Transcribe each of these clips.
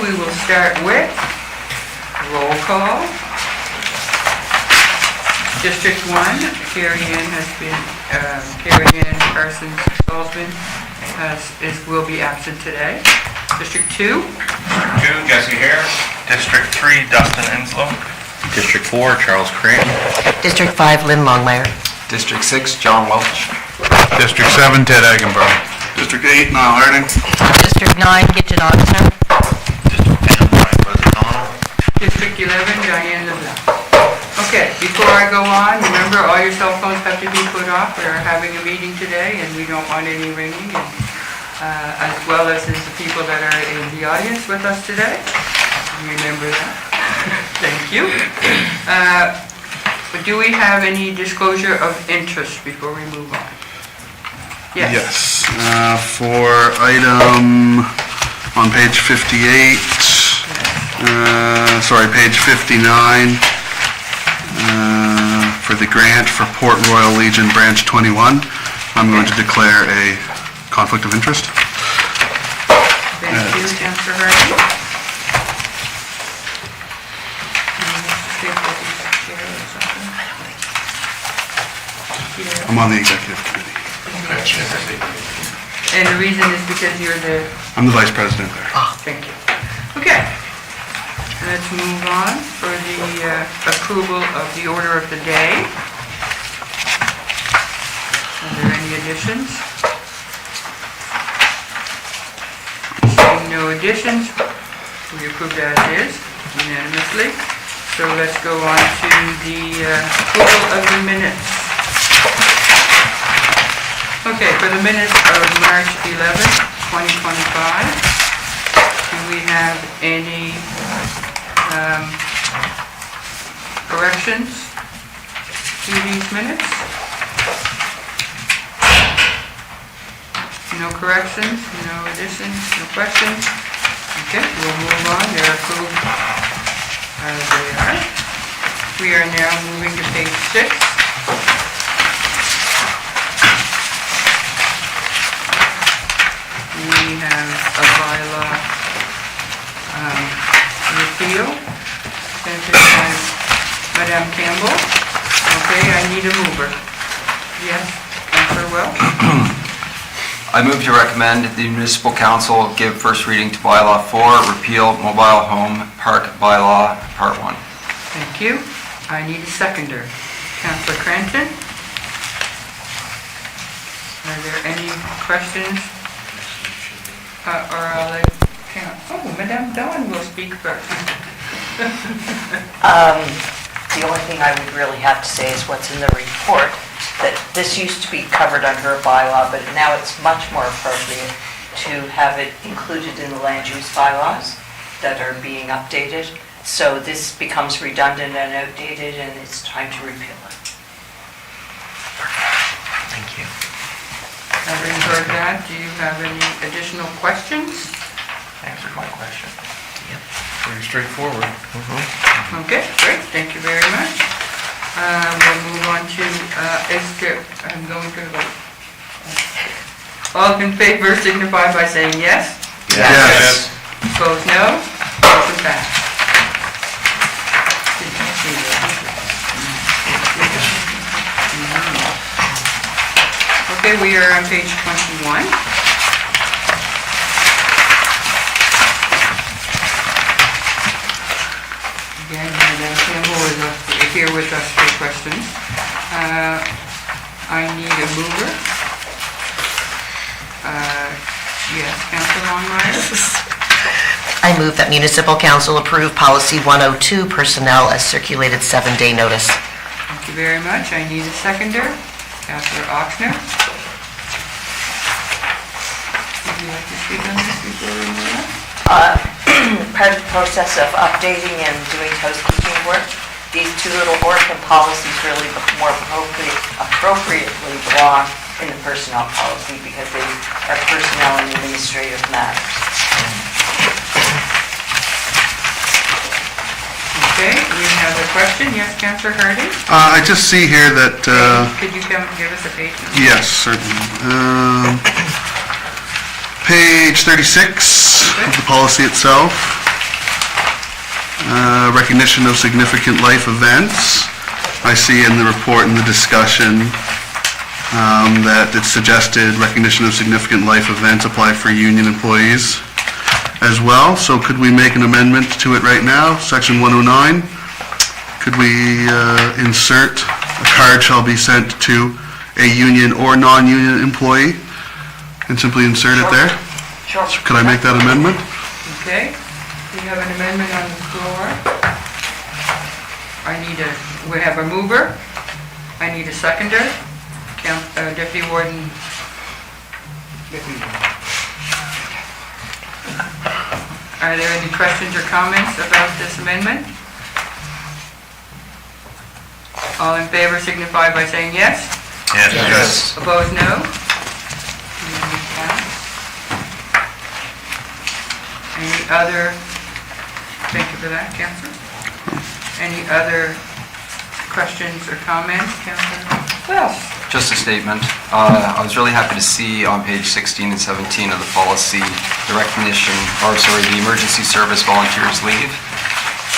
we will start with roll call. District 1, Carrie Ann Parsons Salzman will be absent today. District 2. District 2, Jesse Harris. District 3, Dustin Enslow. District 4, Charles Creighton. District 5, Lynn Longmire. District 6, John Welch. District 7, Ted Eggenberg. District 8, Niall Harding. District 9, Gidget Oxner. District 10, Brian O'Donnell. District 11, Diane LeBlanc. Okay, before I go on, remember all your cell phones have to be put off. We're having a meeting today and we don't want any ringing, and, as well as the people that are in the audience with us today. Remember that. Thank you. Do we have any disclosure of interest before we move on? Yes. For item on page 58, page 59, for the grant for Port Royal Legion Branch 21, I'm going to declare a conflict of interest. Thank you, Councillor Harding. I'm on the executive committee. And the reason is because you're the... I'm the vice president there. Thank you. Okay. Let's move on for the approval of the order of the day. Are there any additions? Seeing no additions, we approve as is unanimously. So let's go on to the approval of the minutes. Okay, for the minutes of March 11th, 2025, do we have any corrections to these minutes? No corrections, no additions, no questions? Okay, we'll move on. They're approved as they are. We are now moving to page 6. We have a bylaw repeal, sent by Madame Campbell. Okay, I need a mover. Yes, Councillor Welch? I move to recommend the Municipal Council give first reading to Bylaw 4, repeal Mobile Home Park Bylaw, Part 1. Thank you. I need a seconder. Councillor Cranton? Are there any questions? Or I'll let Madame Dawn will speak first. The only thing I would really have to say is what's in the report, that this used to be covered under a bylaw, but now it's much more appropriate to have it included in the land use bylaws that are being updated. So this becomes redundant and outdated, and it's time to repeal it. Thank you. Having heard that, do you have any additional questions? Answered my question. Yep. Pretty straightforward. Okay, great, thank you very much. We'll move on to, I'm going to vote. All in favor signify by saying yes. Yes. Opposed, no. Motion passed. Okay, we are on page 21. Again, Madame Campbell is here with us for questions. I need a mover. Yes, Councillor Longmire? I move that Municipal Council approve Policy 102, Personnel as circulated 7-day notice. Thank you very much. I need a seconder. Councillor Oxner? Would you like to speak on this before we move on? Part of the process of updating and doing housekeeping work, these two little orphan policies really more appropriately belong in the personnel policy because they are personnel and administrative matters. Okay, we have a question. Yes, Councillor Harding? I just see here that... Could you come give us a page number? Yes, certainly. Page 36 of the policy itself. Recognition of significant life events. I see in the report and the discussion that it's suggested recognition of significant life events apply for union employees as well. So could we make an amendment to it right now? Section 109, could we insert a card shall be sent to a union or non-union employee and simply insert it there? Sure. Could I make that amendment? Okay, we have an amendment on the floor. We have a mover. I need a seconder. Deputy Warden. Are there any questions or comments about this amendment? All in favor signify by saying yes. Yes. Opposed, no. Any other, thank you for that, Councillor. Any other questions or comments, Councillor? Well, Just a statement. I was really happy to see on page 16 and 17 of the policy, the the emergency service volunteers leave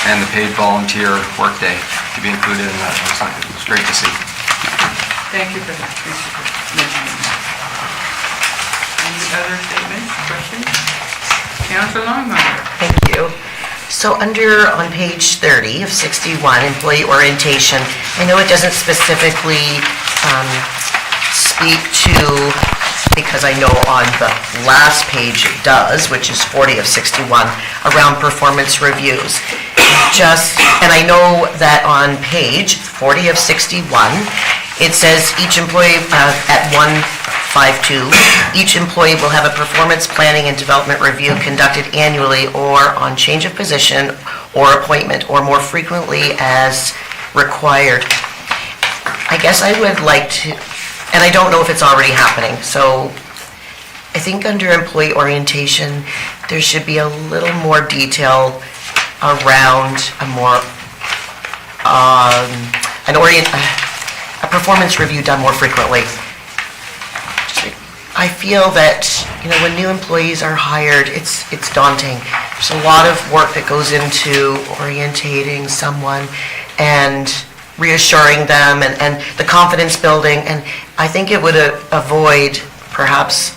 and the paid volunteer workday to be included in that. It was great to see. thank you for that. Thank you for mentioning that. Any other statements, questions? Councillor Longmire. Thank you. So on page 30 of 61, employee orientation, I know it doesn't specifically speak to, because I know on the last page it does, which is 40 of 61, around performance reviews. And I know that on page 40 of 61, it says each employee at 152, each employee will have a performance planning and development review conducted annually or on change of position or appointment or more frequently as required. I guess I would like to, and I don't know if it's already happening, so I think under employee orientation, there should be a little more detail around a performance review done more frequently. I feel that, when new employees are hired, it's daunting. There's a lot of work that goes into orientating someone and reassuring them and the confidence building, and I think it would avoid perhaps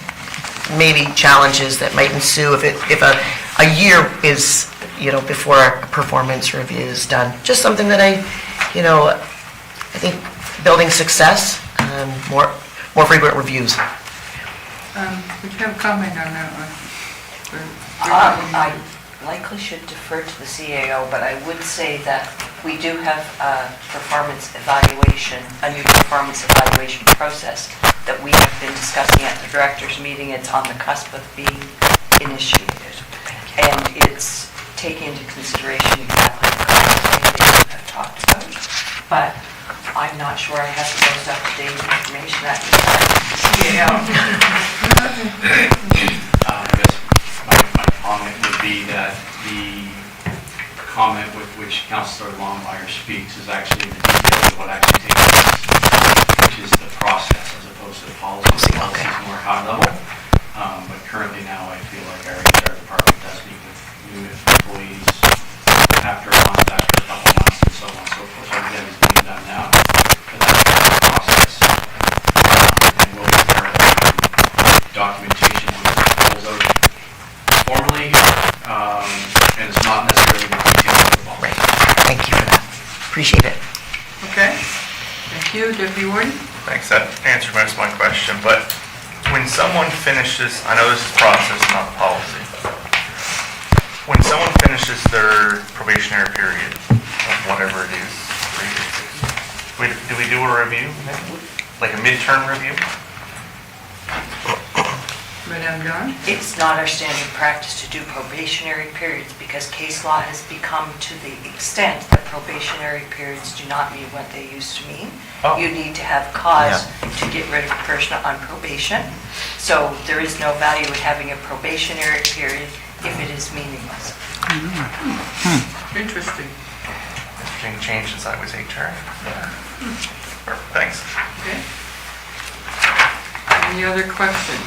maybe challenges that might ensue if a year is, before a performance review is done. Just something that I think building success, more frequent reviews. Would you have a comment on that one? I likely should defer to the CAO, but I would say that we do have a new performance evaluation process that we have been discussing at the directors' meeting. It's on the cusp of being initiated. And it's taking into consideration exactly the conversation we have talked about. But I'm not sure I have the most up-to-date information at the CAO. I guess my comment would be that the comment with which Councillor Longmire speaks is actually the detail of what actually takes place, which is the process as opposed to the policy. The policy is more high level, but currently now I feel like our HR department does meet with new employees after a month, after a couple months, and so on and so forth. So again, it's being done now, but that's the process. And we'll prepare documentation when it rolls out formally, and it's not necessarily the details of the policy. Right. Thank you for that. Appreciate it. Okay, thank you, Deputy Warden. Thanks, that answered most of my question, but when someone finishes, I know this is process, not the policy. When someone finishes their probationary period, of whatever it is, 3 to 6, do we do a review? Like a midterm review? Madame Don? It's not our standard practice to do probationary periods because case law has become to the extent that probationary periods do not mean what they used to mean. Oh. You need to have cause to get rid of a person on probation. So there is no value in having a probationary period if it is meaningless. Interesting. Interesting change since I was HR. Thanks. Okay. Any other questions?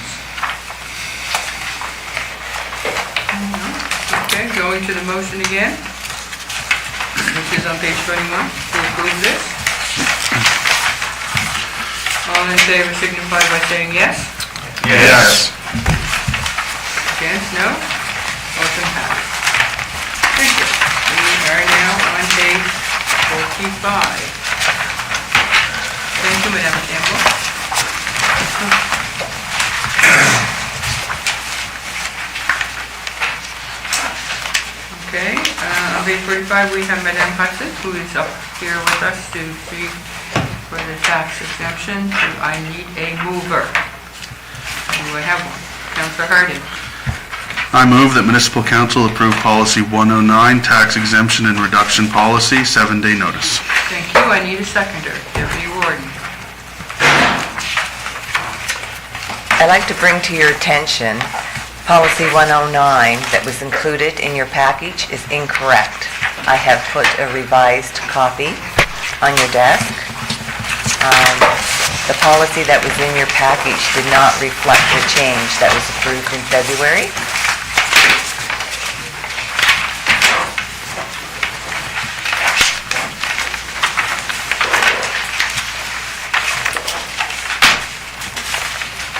Okay, going to the motion again. is on page 21 to approve this. All in favor signify by saying yes. Yes. Against, no? Motion passed. Thank you. We are now on page 45. Thank you, Madam Campbell. Okay, on page 45, we have Madam Hudson, who is up here with us to speak for the tax exemption. Do I need a mover? Do I have one? Councillor Harding. I move that Municipal Council approve Policy 109, Tax Exemption and Reduction Policy, 7-day notice. Thank you. I need a seconder. Deputy Warden. I'd like to bring to your attention, Policy 109 that was included in your package is incorrect. I have put a revised copy on your desk. The policy that was in your package did not reflect the change that was approved in February.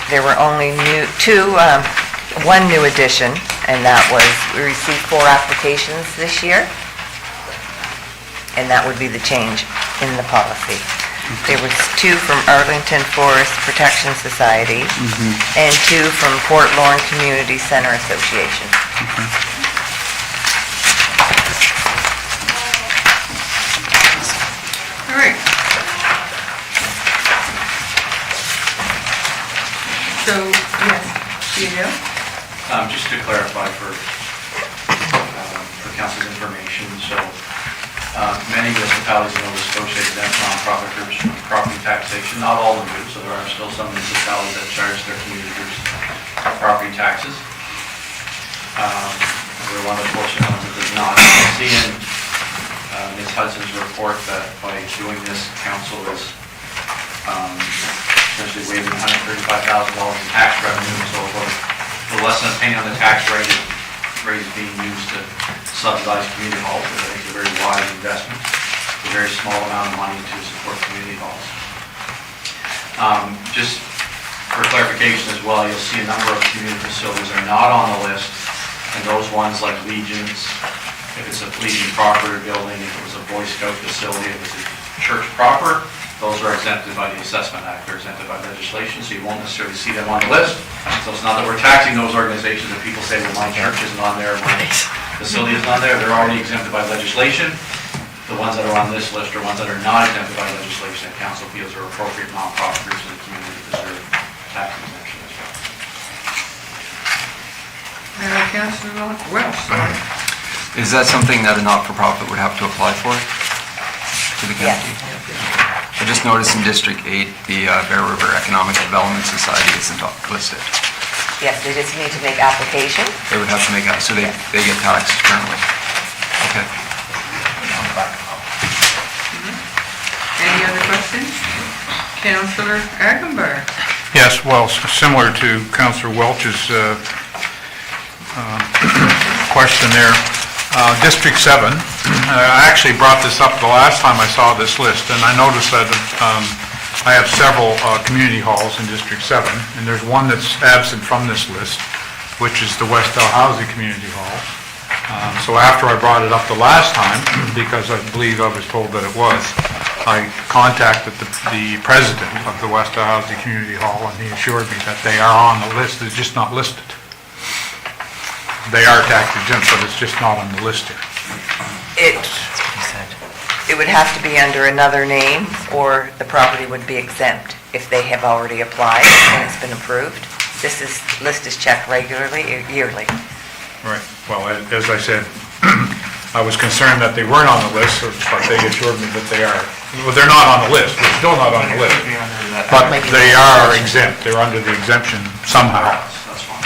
There were only one new addition, and that was, we received 4 applications this year, and that would be the change in the policy. There was 2 from Arlington Forest Protection Society, and 2 from Port Lorne Community Center Association. All right. So, yes, do you know? Just to clarify for council's information, so many municipalities in Nova Scotia exempt nonprofit groups from property taxation. Not all of them do, so there are still some municipalities that charge their community groups property taxes. We're one of the fortunate ones that does not. I see in Ms. Hudson's report that by doing this, council is essentially waiving $135,000 in tax revenue, so the less than a penny on the tax rate is being used to subsidize community halls, which I think is a very wise investment. It's a very small amount of money to support community halls. Just for clarification as well, you'll see a number of community facilities are not on the list, and those ones like Legions, if it's a fleeting property building, if it was a Boy Scout facility, if it's a church proper, those are exempted by the Assessment Act, they're exempted by legislation, so you won't necessarily see them on the list. So it's not that we're taxing those organizations, and people say, well, my church isn't on there, my facility isn't on there, they're already exempted by legislation. The ones that are on this list are ones that are not exempted by legislation that council feels are appropriate nonprofit groups in the community that deserve tax exemption as well. Councillor Welch, sorry. Is that something that a not-for-profit would have to apply for to the Yes. county? I just noticed in District 8, the Bear River Economic Development Society isn't listed. Yes, they just need to make application. They would have to make out, so they get taxed currently. Okay. Any other questions? Councillor Agenbar. Yes, well, similar to Councillor Welch's question there. District 7, I actually brought this up the last time I saw this list, and I noticed that I have several community halls in District 7, and there's one that's absent from this list, which is the West Dalhousie Community Hall. So after I brought it up the last time, because I believe I was told that it was, I contacted the president of the West Dalhousie Community Hall, and he assured me that they are on the list, they're just not listed. They are tax exempt, but it's just not on the list here. It would have to be under another name, or the property would be exempt if they have already applied and it's been approved. This list is checked regularly, yearly. Right. Well, as I said, I was concerned that they weren't on the list, but they assured me that they are. Well, they're not on the list. They're still not on the list. But they are exempt. They're under the exemption somehow. That's fine.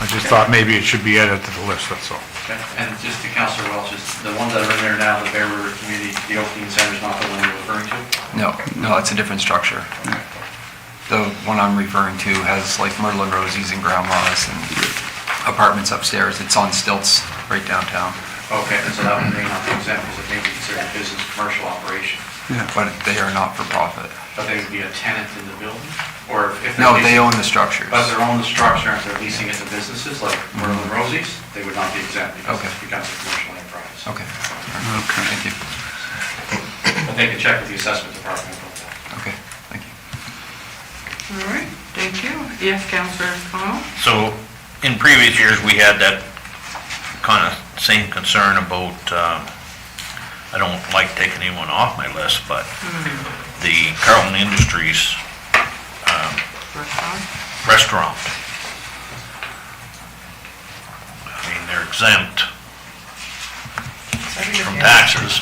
I just thought maybe it should be added to the list, that's all. Okay. And just to Councillor Welch, the ones that are in there now, the Bear River Community, the Oakland Center is not the one you're referring to? No, it's a different structure. The one I'm referring to has like Merlin Rosie's and grandmas and apartments upstairs. It's on stilts right downtown. Okay, and so that one may not be exempt because it may be considered a business commercial operation. But they are not for profit. But they would be a tenant in the building? Or if they're No, they leasing- own the structures. But they're own the structure, and if they're leasing it to businesses like Merlin Rosie's, they would not be exempt because Okay. it becomes a commercial enterprise. Okay, Okay. thank you. But they can check with the assessment department about that. Okay, thank you. All right, thank you. Yes, Councillor Connell? So, in previous years, we had that kind of same concern about, I don't like taking anyone off my list, but the Carlton Industries Restaurant? restaurant. I mean, they're exempt from taxes,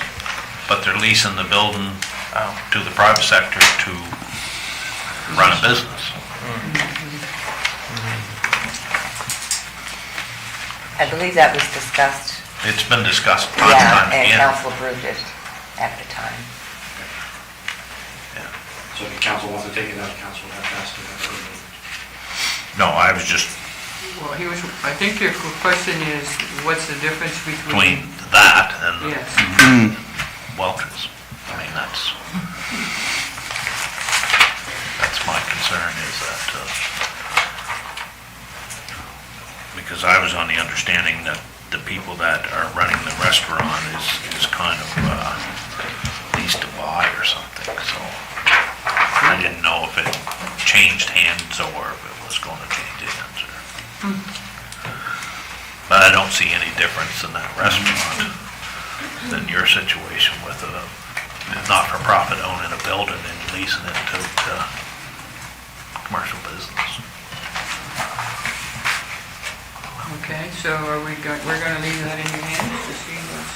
but they're leasing the building to the private sector to run a business. I believe that was discussed, It's been discussed time and time and again. council approved it at the time. So if the council wants to take it out, the council will have to ask for that. No, I was just Well, I think your question is, what's the difference between that and Yes. Welch's. I mean, that's my concern is that, because I was on the understanding that the people that are running the restaurant is kind of leased to buy or something, so I didn't know if it changed hands or if it was going to change hands. But I don't see any difference in that restaurant than your situation with a not-for-profit owning a building and leasing it to commercial business. Okay, so we're going to leave that in your hands to see what's...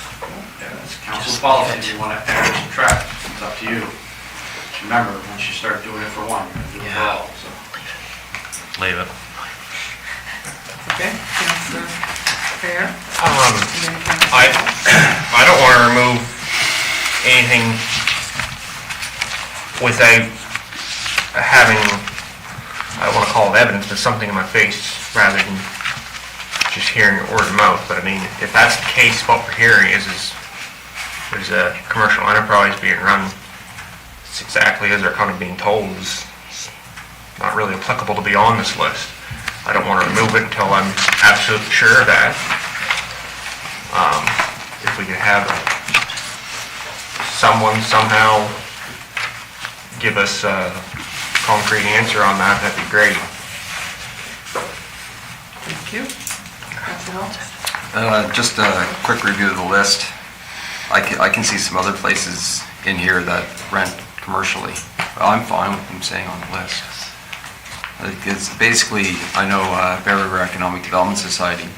Yeah, that's council's policy. If you want to add or subtract, it's up to you. Just remember, once you start doing it for one, you're going to do it for all, so. Leave it. Okay, Councillor Fair? I don't want to remove anything without having, I don't want to call it evidence, but something in my face rather than just hearing it word of mouth. But I mean, if that's the case, what we're hearing is there's a commercial enterprise being run. It's exactly as they're kind of being told is not really applicable to be on this list. I don't want to remove it until I'm absolutely sure of that. If we could have someone somehow give us a concrete answer on that, that'd be great. Thank you. Councillor Walsh? Just a quick review of the list. I can see some other places in here that rent commercially. I'm fine with them staying on the list. It's basically, I know Bear River Economic Development Society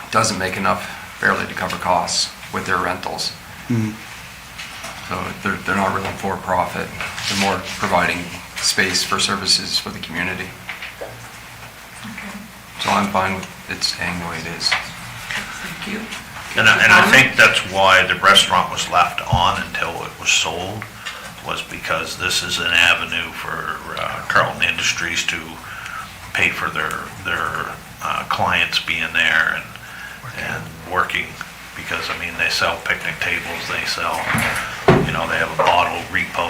doesn't make enough barely to cover costs with their rentals. So they're not really for profit. They're more providing space for services for the community. So I'm fine with it staying the way it is. Thank you. And I think that's why the restaurant was left on until it was sold, was because this is an avenue for Carlton Industries to pay for their clients being there and working, because, I mean, they sell picnic tables, they sell, they have a bottle repo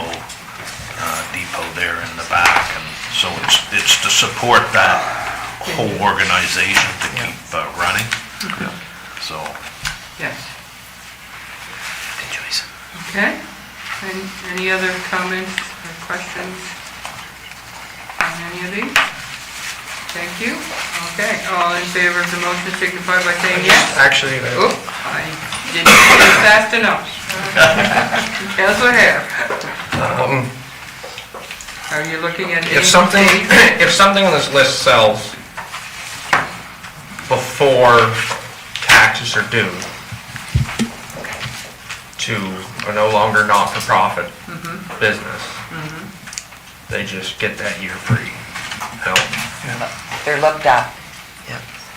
depot there in the back, and so it's to support that whole organization to keep running. So. Yes. Good choice. Okay. Any other comments or questions on any of these? Thank you. Okay, all in favor of the motion signify by saying yes. Actually, Oh, I didn't get it fast enough. Councillor Hare, are you looking at... if something on this list sells before taxes are due to a no longer not-for-profit business, they just get that year free help. They're looked up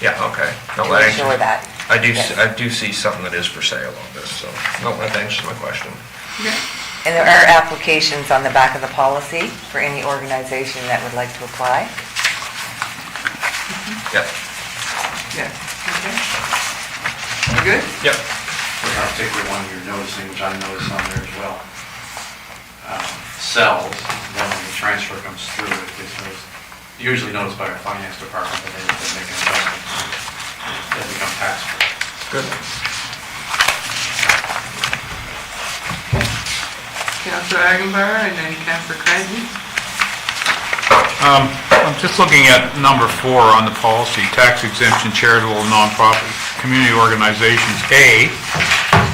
Yeah, okay. No, to that ensure answers, that. I do see something that is for sale on this, so, no, that answers my question. And there are applications on the back of the policy for any organization that would like to apply. Yep, Yes, okay. You good? yep. that particular one you're noticing, which I noticed on there as well, sells, then when the transfer comes through, it gets noticed, usually noticed by our finance department, and they make an adjustment, they become taxable. Good. Councilor Agenbar and then Councilor Cranton. I'm just looking at number 4 on the policy, tax exemption charitable nonprofit community organizations. A,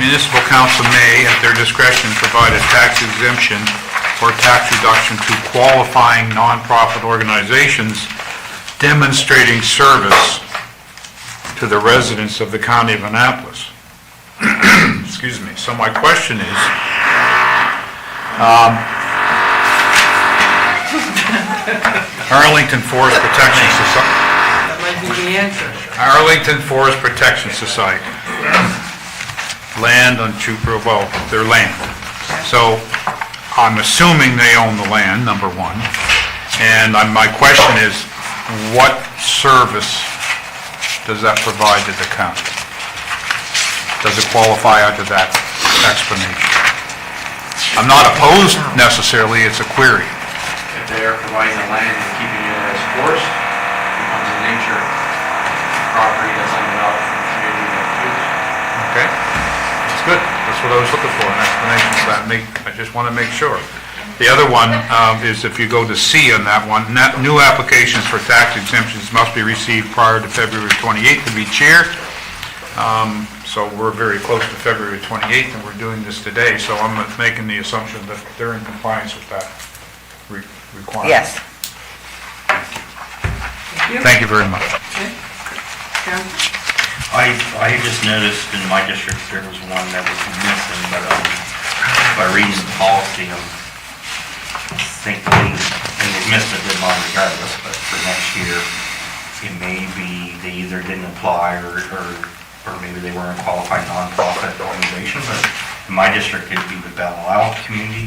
municipal council may, at their discretion, provide a tax exemption or tax reduction to qualifying nonprofit organizations demonstrating service to the residents of the county of Annapolis. Excuse me. So my question is, Arlington Forest Protection Society. That might be the answer. Arlington Forest Protection Society. Land on Chupa, well, their land. So I'm assuming they own the land, number 1. And my question is, what service does that provide to the county? Does it qualify under that explanation? I'm not opposed necessarily, it's a query. If they are providing the land and keeping it as forest, it becomes a nature property that's undeveloped from the community that use. Okay? That's good. That's what I was looking for, an explanation of that. I just want to make sure. The other one is if you go to C on that one, new applications for tax exemptions must be received prior to February 28th of each year. So we're very close to February 28th, and we're doing this today, so I'm making the assumption that they're in compliance with that requirement. Yes. Thank you very much. Okay. Council? I just noticed in my district there was one that was missing, but by reading the policy, I'm thinking, and it was missing, it didn't mind regardless, but for next year, it may be they either didn't apply or maybe they weren't a qualified nonprofit organization, but in my district it'd be the Bylaw Community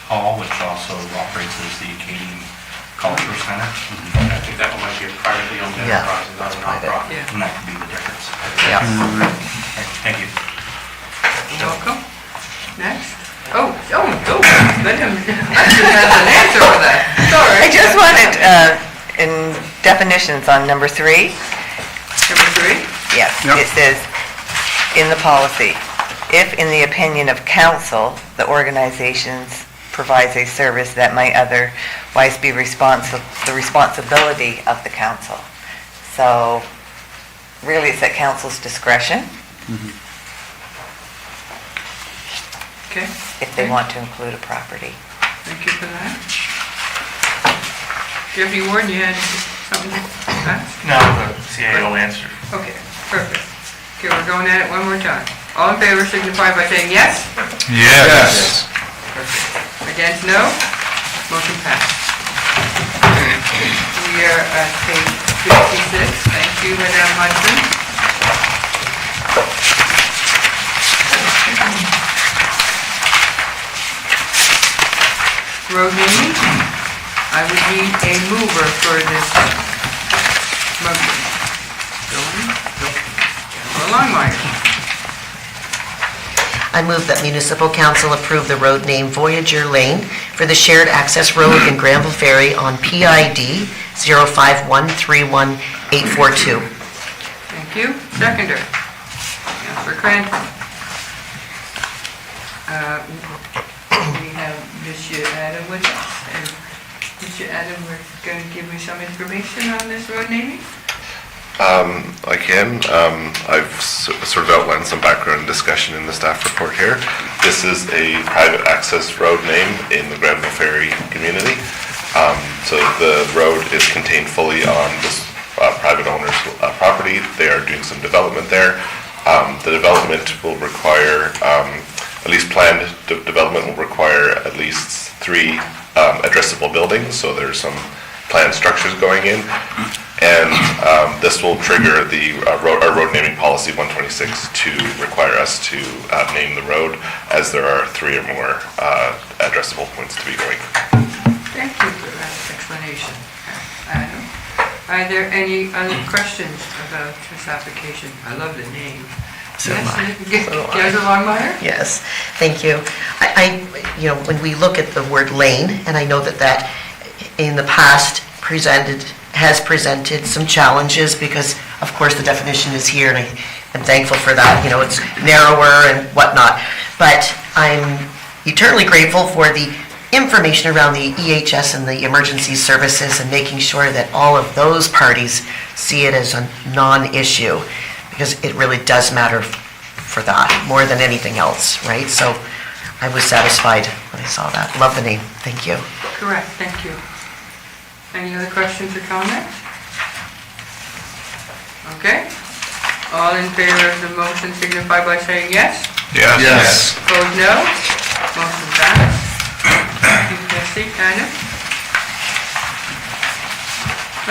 Hall, which also operates as the Acadian Cultural Center. I think that one might be a privately owned Yeah, enterprise, not a private. nonprofit. Yeah. And that could be the difference. Yeah. Thank you. You're welcome. Next. Oh, let him, I should have an answer for that. Sorry. I just wanted, in definitions on number 3, Number 3? yes, Yep. it says in the policy, if in the opinion of council, the organizations provides a service that might otherwise be the responsibility of the council. So really it's at council's discretion Okay, if they want to include a property. thank you for that. Deputy Warden, you had something to ask? No, the CAO answered. Okay, perfect. Okay, we're going at it one more time. All in favor signify by saying yes. Yes. Perfect. Against, no. Motion passed. We are at page 56. Thank you, Madam Hudson. Road naming. I would need a mover for this motion. Councilor Longmire. I move that municipal council approve the road name Voyager Lane for the shared access road in Granville Ferry on PID 05131-842. Thank you. Seconder. Councilor Cranton. We have Mr. Adam with us. And Mr. Adam, we're going to give me some information on this road naming? I can. I've sort of outlined some background discussion in the staff report here. This is a private access road name in the Granville Ferry community. So the road is contained fully on this private owner's property. They are doing some development there. The development will require, at least planned development will require at least 3 addressable buildings. So there's some planned structures going in. And this will trigger our road naming policy 126 to require us to name the road, as there are 3 or more addressable points to be going. Thank you for that explanation. Adam, are there any other questions about this application? I love the name. So am I. Councillor Longmire? Yes, thank you. When we look at the word lane, and I know that in the past has presented some challenges because, of course, the definition is here, and I'm thankful for that. It's narrower and whatnot. But I'm eternally grateful for the information around the EHS and the emergency services and making sure that all of those parties see it as a non-issue, because it really does matter for that more than anything else, right? So I was satisfied when I saw that. Love the name. Thank you. Correct, thank you. Any other questions or comments? Okay. All in favor of the motion signify by saying yes. Yes. Opposed, no. Motion passed. You can see, kind of.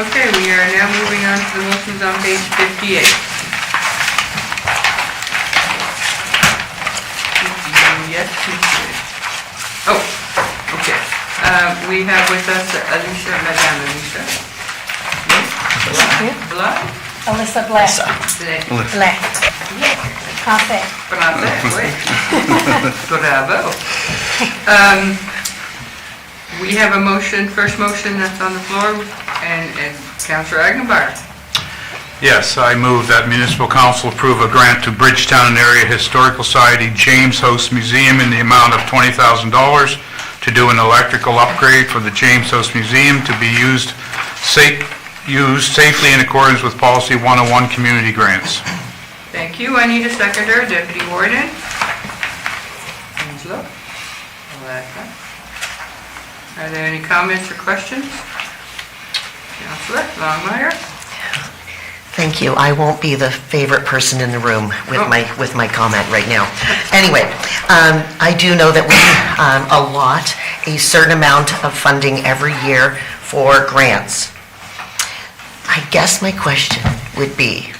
Okay, we are now moving on to the motions on page 58. Yes, oh, okay. We have with us Alicia, Madame Alicia. Blas? Alyssa Black. Black. Français. Français, oui. Bravo. We have a motion, first motion that's on the floor, and Councillor Agnew-Barr. Yes, I move that municipal council approve a grant to Bridgetown Area Historical Society James House Museum in the amount of $20,000 to do an electrical upgrade for the James House Museum to be used safely in accordance with Policy 101 community grants. Thank you. I need a seconder, Deputy Warden. Angela. Are there any comments or questions? Councillor Longmire. Thank you. I won't be the favorite person in the room with my comment right now. Anyway, I do know that we allot a certain amount of funding every year for grants. I guess my question would be,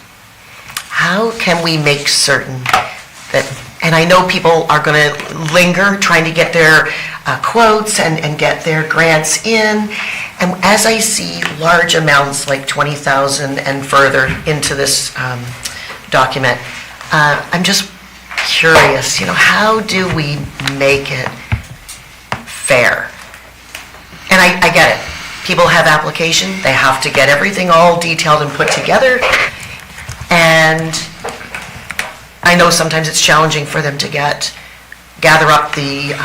how can we make certain that, and I know people are going to linger trying to get their quotes and get their grants in, and as I see large amounts like 20,000 and further into this document, I'm just curious, how do we make it fair? And I get it. People have application, they have to get everything all detailed and put together, and I know sometimes it's challenging for them to gather up the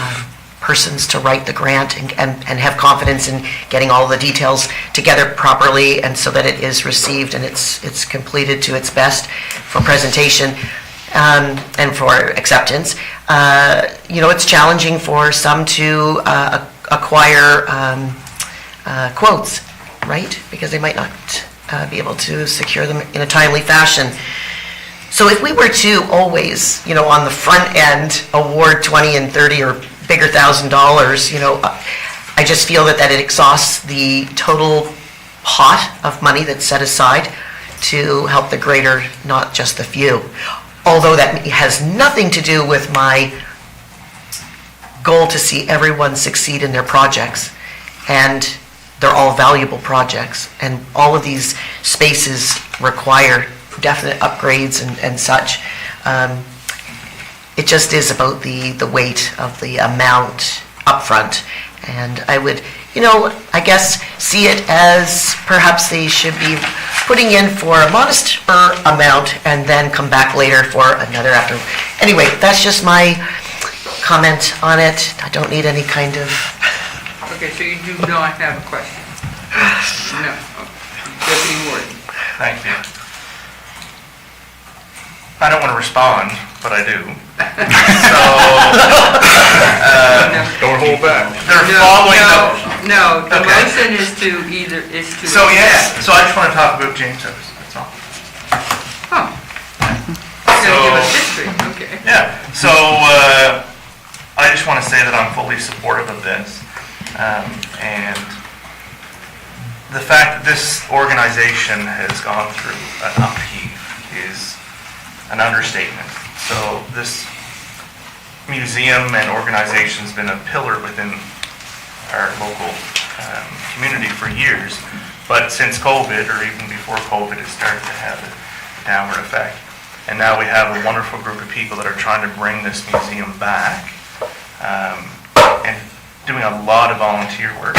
persons to write the grant and have confidence in getting all the details together properly, and so that it is received and it's completed to its best for presentation and for acceptance. It's challenging for some to acquire quotes, right? Because they might not be able to secure them in a timely fashion. So if we were to always, on the front end, award 20 and 30 or bigger $1,000, I just feel that it exhausts the total pot of money that's set aside to help the greater, not just the few. Although that has nothing to do with my goal to see everyone succeed in their projects. And they're all valuable projects. And all of these spaces require definite upgrades and such. It just is about the weight of the amount upfront. And I would, I guess, see it as perhaps they should be putting in for a modest amount and then come back later for another after. Anyway, that's just my comment on it. I don't need any kind of... Okay, so you do not have a question? No. Deputy Warden. Thank you. I don't want to respond, but I do. So, Don't hold back. they're following No, the Okay. motion is to... So yes, so I just want to talk about James House, that's all. Oh. You're gonna give us history, okay. Yeah, so I just want to say that I'm fully supportive of this. And the fact that this organization has gone through an upheave is an understatement. So this museum and organization's been a pillar within our local community for years, but since COVID, or even before COVID, it started to have a downward effect. And now we have a wonderful group of people that are trying to bring this museum back, and doing a lot of volunteer work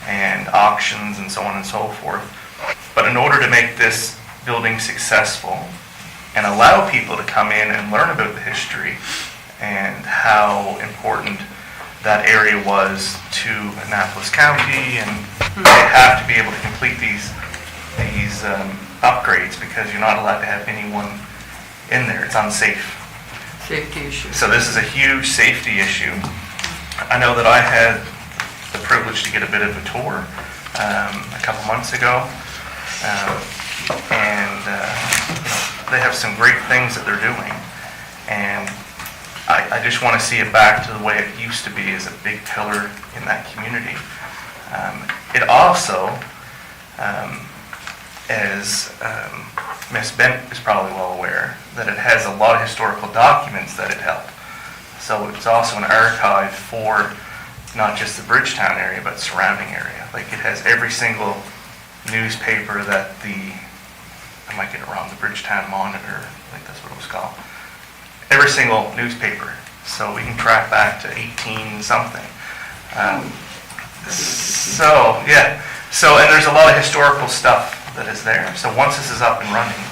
and auctions and so on and so forth. But in order to make this building successful and allow people to come in and learn about the history and how important that area was to Annapolis County, and they have to be able to complete these upgrades because you're not allowed to have anyone in there. It's unsafe. Safety issue. So this is a huge safety issue. I know that I had the privilege to get a bit of a tour a couple months ago, and they have some great things that they're doing, and I just want to see it back to the way it used to be as a big pillar in that community. It also, as Ms. Bent is probably well aware, that it has a lot of historical documents that it held. So it's also an archive for not just the Bridgetown area, but surrounding area. Like, it has every single newspaper that I might get it wrong, the Bridgetown Monitor, I think that's what it was called. Every single newspaper, so we can track back to 18 something. And there's a lot of historical stuff that is there. So once this is up and running,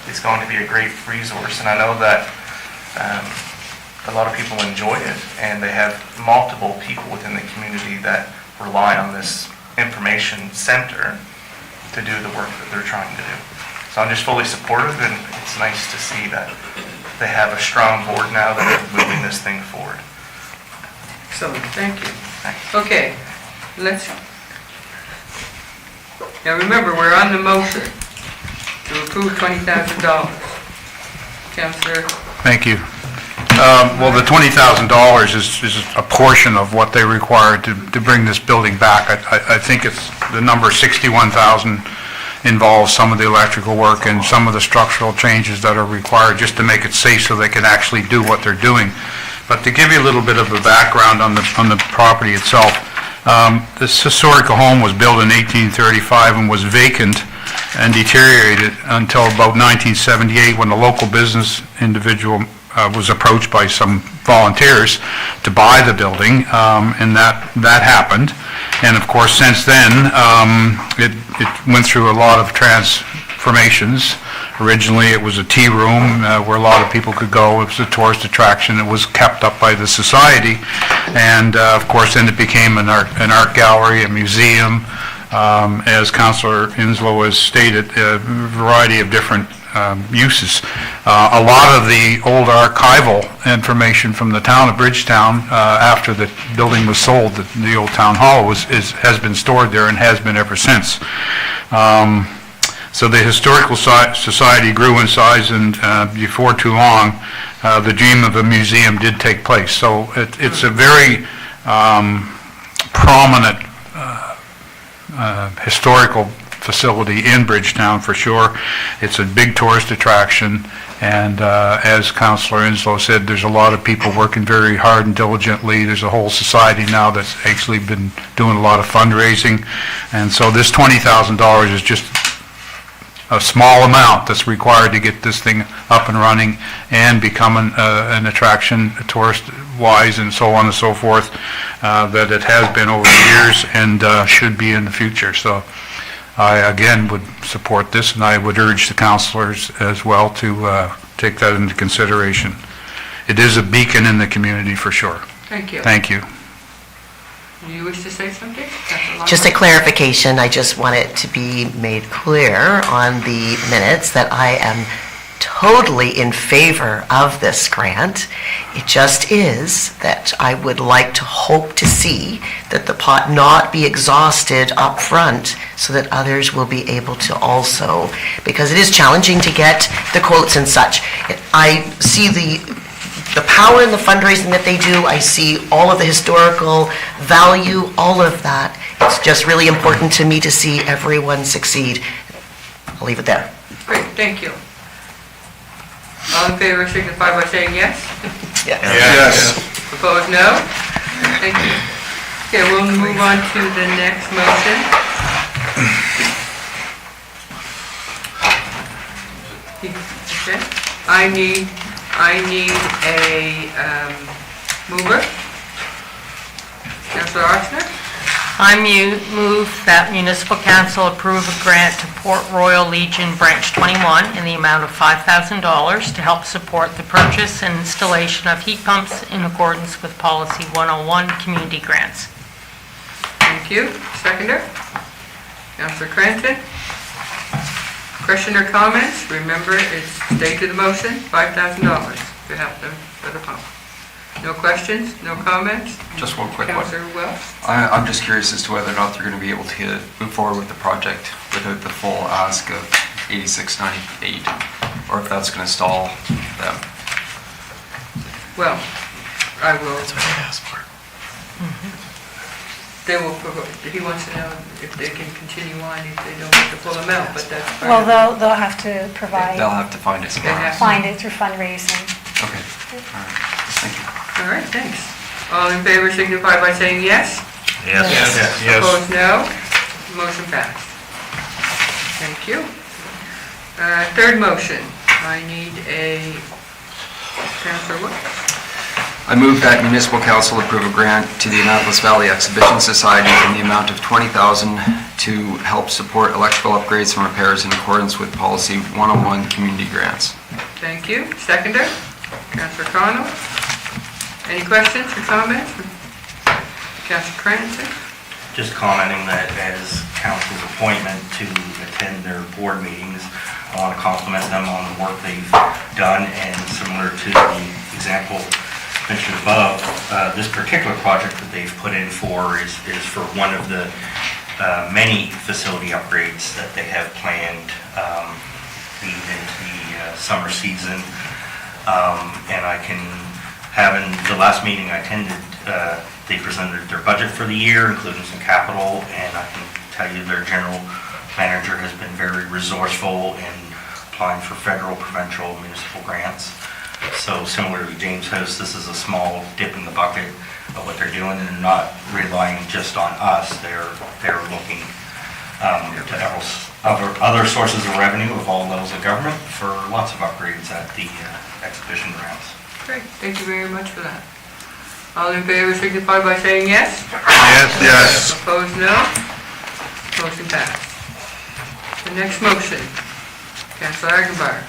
it's going to be a great resource, and I know that a lot of people enjoy it, and they have multiple people within the community that rely on this information center to do the work that they're trying to do. So I'm just fully supportive, and it's nice to see that they have a strong board now that are moving this thing forward. So, thank you. Thanks. Okay, now remember, we're on the motion to approve $20,000. Councillor? Thank you. Well, the $20,000 is a portion of what they require to bring this building back. I think it's the number 61,000 involves some of the electrical work and some of the structural changes that are required just to make it safe so they can actually do what they're doing. But to give you a little bit of a background on the property itself, this historical home was built in 1835 and was vacant and deteriorated until about 1978 when a local business individual was approached by some volunteers to buy the building, and that happened. And of course, since then, it went through a lot of transformations. Originally, it was a tea room where a lot of people could go. It was a tourist attraction. It was kept up by the society. And of course, then it became an art gallery, a museum. As Councillor Inslow has stated, a variety of different uses. A lot of the old archival information from the town of Bridgetown, after the building was sold, the old town hall has been stored there and has been ever since. So the Historical Society grew in size, and before too long, the dream of a museum did take place. So it's a very prominent historical facility in Bridgetown for sure. It's a big tourist attraction, and as Councillor Inslow said, there's a lot of people working very hard and diligently. There's a whole society now that's actually been doing a lot of fundraising, and so this $20,000 is just a small amount that's required to get this thing up and running and become an attraction, tourist-wise and so on and so forth, that it has been over the years and should be in the future. So I, again, would support this, and I would urge the councillors as well to take that into consideration. It is a beacon in the community for sure. Thank you. Thank you. Do you wish to say something? Just a clarification, I just want it to be made clear on the minutes that I am totally in favor of this grant. It just is that I would like to hope to see that the pot not be exhausted up front so that others will be able to also, because it is challenging to get the quotes and such. I see the power in the fundraising that they do. I see all of the historical value, all of that. It's just really important to me to see everyone succeed. I'll leave it there. Great, thank you. All in favor signify by saying yes. Yes. Opposed, no? Thank you. Okay, we'll move on to the next motion. Okay. I need a mover. Councilor Oxner? I move that municipal council approve a grant to Port Royal Legion Branch 21 in the amount of $5,000 to help support the purchase and installation of heat pumps in accordance with Policy 101 Community Grants. Thank you. Seconder? Councilor Cranston? Question or comments? Remember, it's stay to the motion, $5,000 to help them for the pump. No questions, no comments? Just one quick one. Councilor Welch? I'm just curious as to whether or not they're going to be able to move forward with the project without the full ask of 8698, or if that's going to stall them. Well, I will. That's what he asked for. They will, he wants to know if they can continue on if they don't get the full amount, but that's part Well, of it. they'll have to provide, They'll have to find it somewhere else. find it through fundraising. Okay, all right, thank you. All right, thanks. All in favor signify by saying yes. Yes. Opposed, no. Motion passed. Thank you. Third motion, I need a, Councilor Welch? I move that municipal council approve a grant to the Annapolis Valley Exhibition Society in the amount of $20,000 to help support electrical upgrades and repairs in accordance with Policy 101 Community Grants. Thank you. Seconder? Councilor Connell? Any questions or comments? Councilor Cranston? Just commenting that as council's appointment to attend their board meetings, I want to compliment them on the work they've done, and similar to the example mentioned above, this particular project that they've put in for is for one of the many facility upgrades that they have planned leading into the summer season. And I can have, in the last meeting I attended, they presented their budget for the year, including some capital, and I can tell you their general manager has been very resourceful in applying for federal, provincial, municipal grants. So similar to James House, this is a small dip in the bucket of what they're doing, and they're not relying just on us. They're looking to other sources of revenue of all levels of government for lots of upgrades at the exhibition grounds. Great, thank you very much for that. All in favor signify by saying yes. Yes. Opposed, no. Motion passed. The next motion, Councilor Aguilar.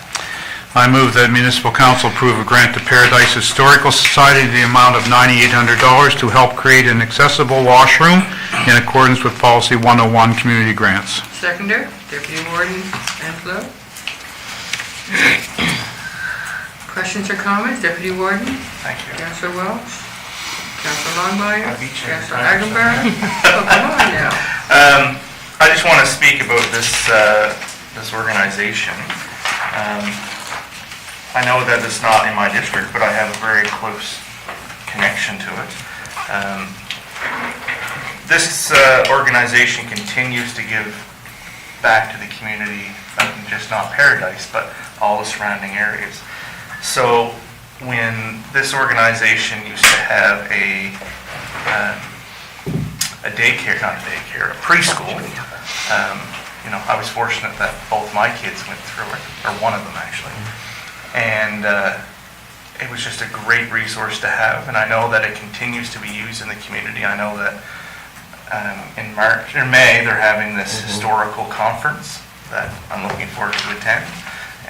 I move that municipal council approve a grant to Paradise Historical Society in the amount of $9,800 to help create an accessible washroom in accordance with Policy 101 Community Grants. Seconder, Deputy Warden Anslow. Questions or comments, Deputy Warden? Thank you. Councilor Welch? Councilor Longmire? Councilor Aguilar? Oh, come on now. I just want to speak about this organization. I know that it's not in my district, but I have a very close connection to it. This organization continues to give back to the community, just not Paradise, but all the surrounding areas. So when this organization used to have a daycare, not a daycare, a preschool, I was fortunate that both my kids went through it, or one of them actually. And it was just a great resource to have, and I know that it continues to be used in the community. I know that in May, they're having this historical conference that I'm looking forward to attend,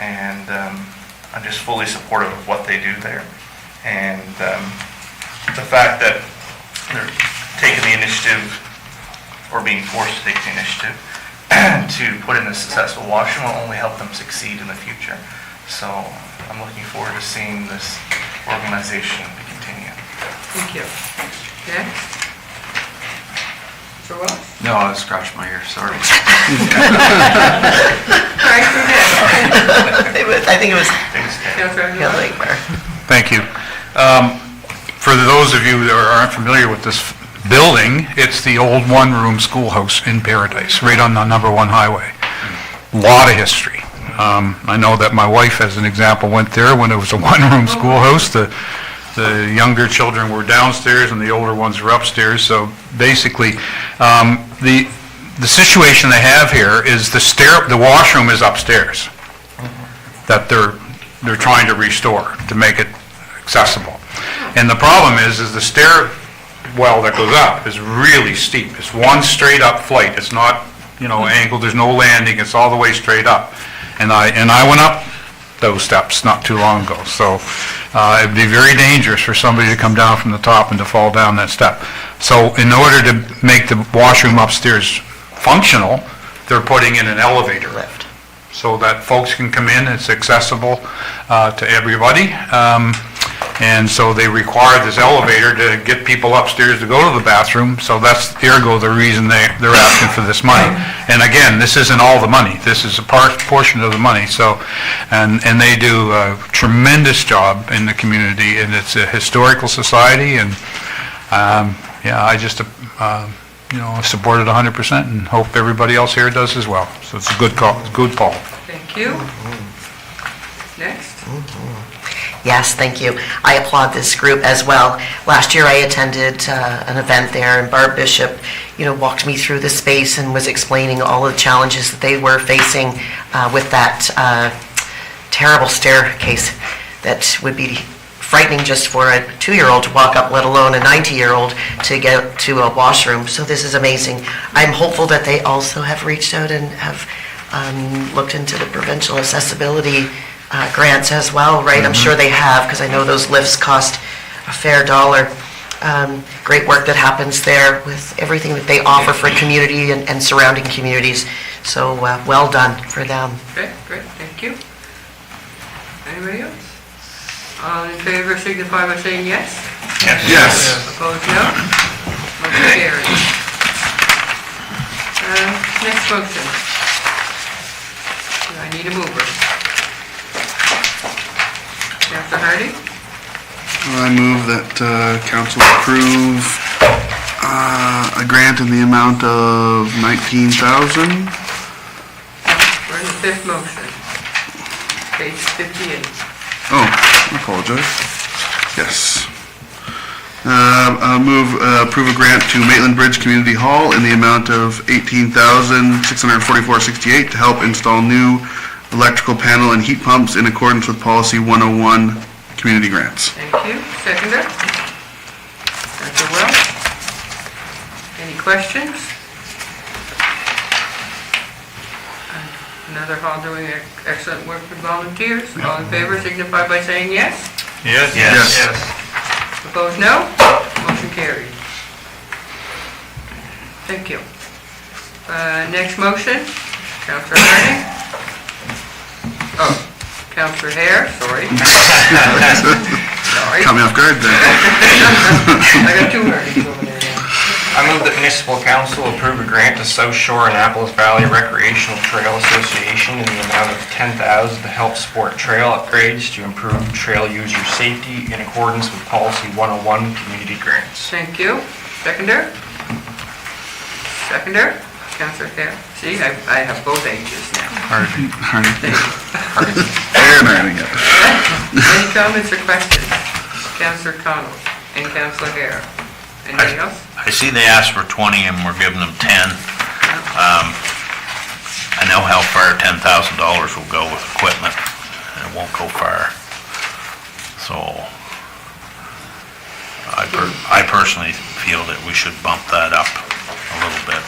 and I'm just fully supportive of what they do there. And the fact that they're taking the initiative, or being forced to take the initiative, to put in a successful washroom will only help them succeed in the future. So I'm looking forward to seeing this organization continue. Thank you. Next. Mr. Welch? No, I was scratching my ear, sorry. Sorry, who did? I think it was Councilor Aguilar? Thank you. For those of you that aren't familiar with this building, it's the old one-room schoolhouse in Paradise, right on the number 1 highway. Lot of history. I know that my wife, as an example, went there when it was a one-room schoolhouse. The younger children were downstairs and the older ones were upstairs. So basically, the situation they have here is the washroom is upstairs. That they're they're trying to restore, to make it accessible. And the problem is the stairwell that goes up is really steep. It's one straight up flight. It's not, angled, there's no landing, it's all the way straight up. And I went up those steps not too long ago, so it'd be very dangerous for somebody to come down from the top and to fall down that step. So in order to make the washroom upstairs functional, they're putting in an elevator lift, so that folks can come in, it's accessible to everybody. And so they require this elevator to get people upstairs to go to the bathroom, so that's ergo the reason they're asking for this money. And again, this isn't all the money, this is a portion of the money, so, and they do a tremendous job in the community, and it's a historical society, and, I just, support it 100% and hope everybody else here does as well. So it's a good call, good call. Thank you. Next. Yes, thank you. I applaud this group as well. Last year, I attended an event there, and Barb Bishop, walked me through the space and was explaining all the challenges that they were facing with that terrible staircase that would be frightening just for a 2-year-old to walk up, let alone a 90-year-old to get to a washroom. So this is amazing. I'm hopeful that they also have reached out and have looked into the provincial accessibility grants as well, right? I'm sure they have, because I know those lifts cost a fair dollar. Great work that happens there with everything that they offer for community and surrounding communities. So well done for them. Okay, great, thank you. Anybody else? All in favor signify by saying yes. Yes. Opposed, no. Motion carries. Next motion. I need a mover. Councilor Hardy? I move that council approve a grant in the amount of $19,000. We're in the fifth motion. Page 58. Oh, I apologize. Yes. Approve a grant to Maitland Bridge Community Hall in the amount of $18,644.68 to help install new electrical panel and heat pumps in accordance with Policy 101 Community Grants. Thank you. Seconder? Councilor Wells? Any questions? Another hall doing excellent work with volunteers. All in favor signify by saying yes. Yes? Yes. Opposed, no. Motion carried. Thank you. Next motion, Councilor Harding. Oh, Councilor Hare, sorry. Sorry. Caught me off guard there. I got two Hardings over there now. I move that municipal council approve a grant to South Shore and Apples Valley Recreational Trail Association in the amount of $10,000 to help support trail upgrades to improve trail user safety in accordance with Policy 101 Community Grants. Thank you. Seconder? Seconder? Councilor Hare. See, I have both H's now. Harding. Thank you. And Harding, yeah. Any comments or questions? Councilor Connell and Councilor Hare. Anybody else? I see they asked for 20 and we're giving them 10. I know how far $10,000 will go with equipment, and it won't go far. So I personally feel that we should bump that up a little bit.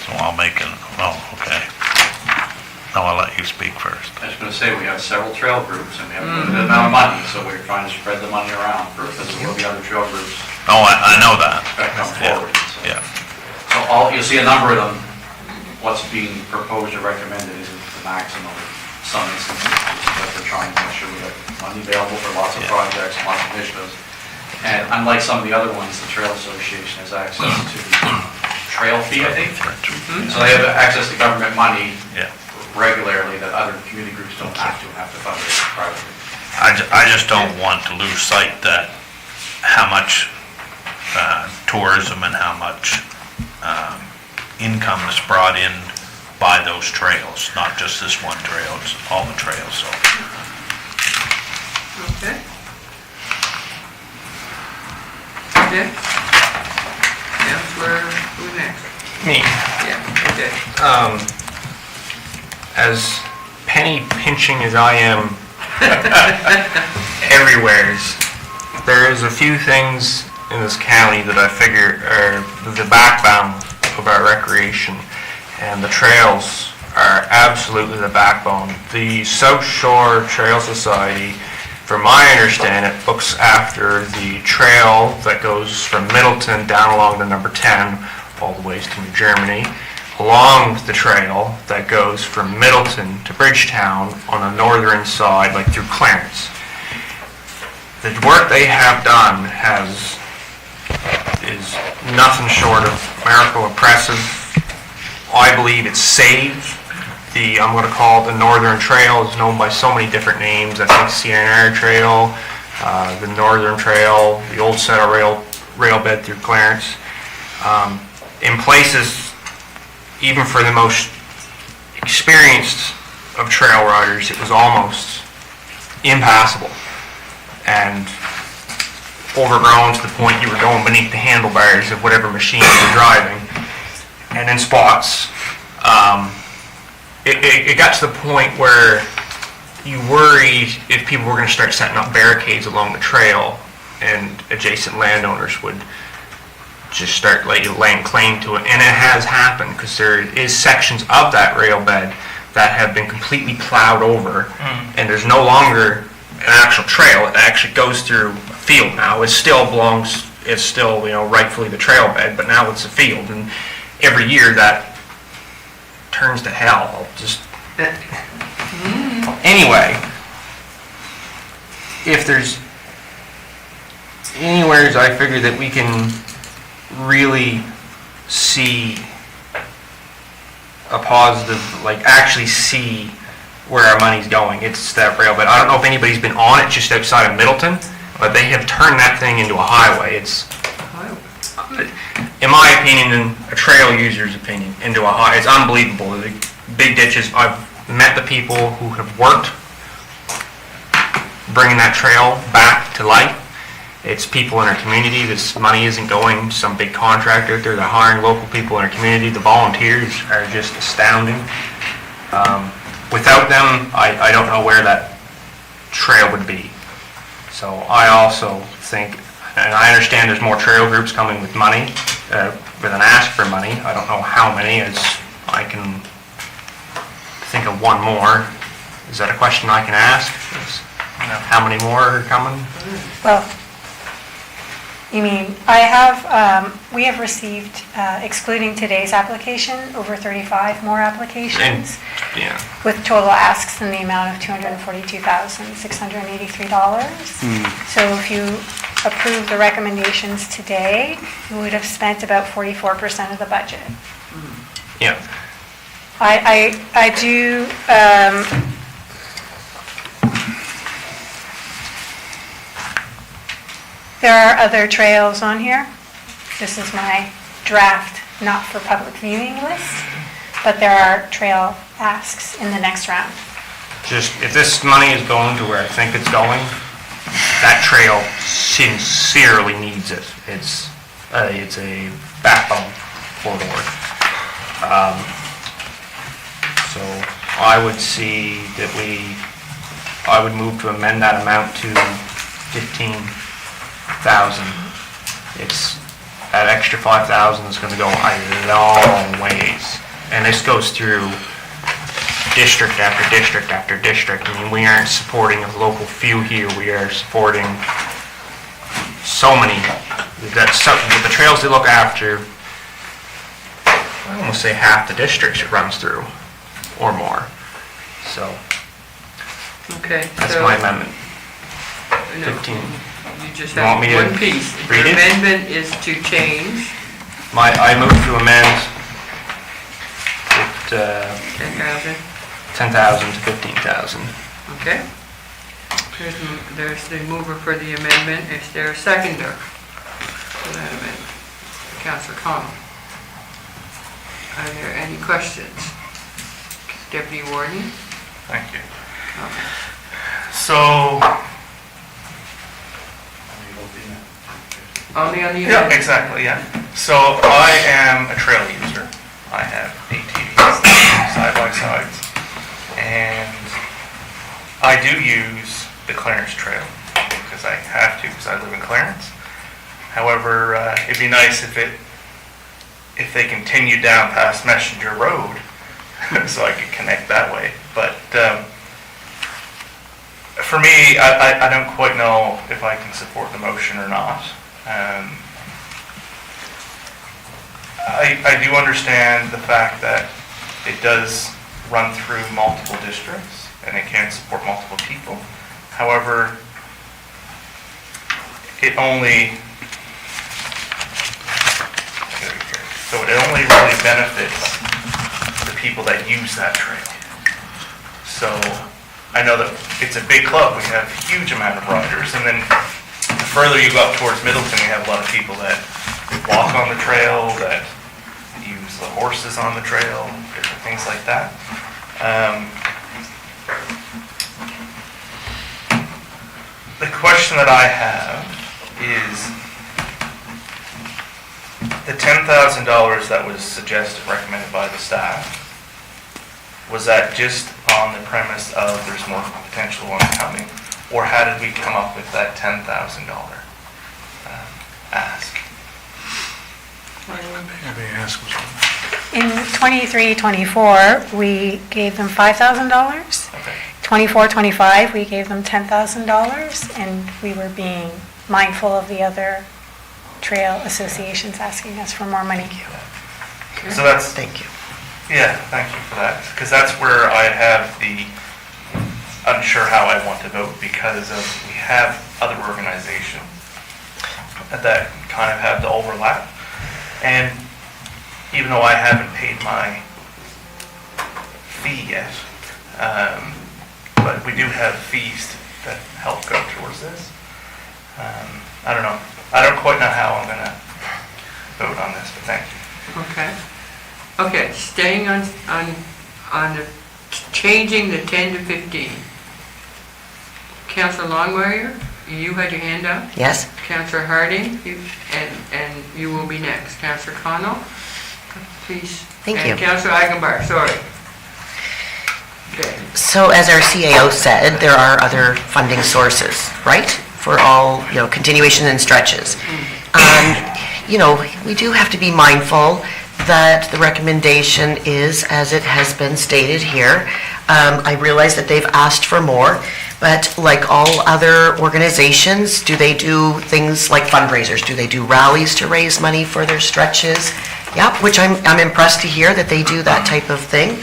So I'll make it, okay. No, I'll let you speak first. I was going to say, we have several trail groups, and we have a limited amount of money, so we're trying to spread the money around, because there will be other trail groups Oh, I know that. that come forward. So- Yeah. So you'll see a number of them, what's being proposed or recommended is the maximum, some instances, but we're trying to make sure we have money available for lots of projects, lots of initiatives. And unlike some of the other ones, the Trail Association has access to the trail fee, I think. So they have access to government money Yeah. regularly that other community groups don't have to fundraise privately. I just don't want to lose sight that how much tourism and how much income is brought in by those trails, not just this one trail, it's all the trails, so. Okay. Next. Councilor, who's next? Me. Yeah, okay. As penny pinching as I am everywheres, there is a few things in this county that I figure are the backbone of our recreation, and the trails are absolutely the backbone. The South Shore Trail Society, from my understanding, it looks after the trail that goes from Middleton down along the number 10 all the ways to New Germany, along the trail that goes from Middleton to Bridgetown on the northern side, like through Clarence. The work they have done is nothing short of miracle impressive. I believe it's saved. I'm going to call it the Northern Trail. Is known by so many different names. I think CNR Trail, the Northern Trail, the old set of rail bed through Clarence. In places, even for the most experienced of trail riders, it was almost impassable and overgrown to the point you were going beneath the handlebars of whatever machine you were driving. And in spots, it got to the point where you worried if people were going to start setting up barricades along the trail and adjacent landowners would just start laying claim to it. And it has happened, because there is sections of that rail bed that have been completely plowed over, and there's no longer an actual trail. It actually goes through a field now. It still belongs, it's still, rightfully the trail bed, but now it's a field, and every year that turns to hell. Anyway, if there's anywheres I figure that we can really see a positive, actually see where our money's going, it's that rail bed. I don't know if anybody's been on it just outside of Middleton, but they have turned that thing into a highway. It's, in my opinion, and a trail user's opinion, into a highway. It's unbelievable. The big ditches. I've met the people who have worked bringing that trail back to life. It's people in our community. This money isn't going to some big contractor out there. They're hiring local people in our community. The volunteers are just astounding. Without them, I don't know where that trail would be. So I also think, and I understand there's more trail groups coming with money, with an ask for money. I don't know how many. I can think of one more. Is that a question I can ask? How many more are coming? Well, you mean, we have received, excluding today's application, over 35 more applications with total asks in the amount of $242,683. So if you approve the recommendations today, you would have spent about 44% of the budget. Yeah. I do, there are other trails on here. This is my draft, not for public viewing list, but there are trail asks in the next round. Just, if this money is going to where I think it's going, that trail sincerely needs it. It's a backbone corridor. So I would see that I would move to amend that amount to 15,000. It's, that extra 5,000 is going to go a long ways. And this goes through district after district after district. I mean, we aren't supporting a local few here. We are supporting so many. With the trails they look after, I almost say half the districts it runs through, or more. So, Okay. that's so- my amendment. No, 15. You just You want have me to one piece. read Your it? amendment is to change I move to amend it, 10,000. 10,000 to 15,000. Okay. There's the mover for the amendment. Is there a seconder for that amendment? Councillor Connell. Are there any questions? Deputy Warden? Thank you. Okay. So, Only on the yeah, amendment? exactly, yeah. So I am a trail user. I have ATVs, side by sides, and I do use the Clarence Trail because I have to, because I live in Clarence. However, it'd be nice if they continued down past Messenger Road so I could connect that way. But for me, I don't quite know if I can support the motion or not. I do understand the fact that it does run through multiple districts and it can support multiple people. However, it only really benefits the people that use that trail. So I know that it's a big club, we have a huge amount of riders, and then the further you go up towards Middleton, you have a lot of people that walk on the trail, that use the horses on the trail, different things like that. The question that I have is, the $10,000 that was suggested, recommended by the staff, was that just on the premise of there's more potential ones coming, or how did we come up with that $10,000 ask? In 23-24, we gave them $5,000. Okay. 24-25, we gave them $10,000, and we were being mindful of the other trail associations asking us for more money. So that's, Thank you. yeah, thank you for that, because that's where I have the unsure how I want to vote, because of, we have other organizations that kind of have the overlap, and even though I haven't paid my fee yet, but we do have fees that help go towards this. I don't know. I don't quite know how I'm going to vote on this, but thank you. Okay. Okay, staying on the, changing the 10 to 15. Councillor Longmire, you had your hand up? Yes? Councillor Harding, and you will be next. Councillor Connell, please. Thank you. And Councillor Eigenbar, sorry. Okay. So as our CAO said, there are other funding sources, right? For all, continuation and stretches. We do have to be mindful that the recommendation is, as it has been stated here. I realize that they've asked for more, but like all other organizations, do they do things like fundraisers? Do they do rallies to raise money for their stretches? Yep, which I'm impressed to hear that they do that type of thing.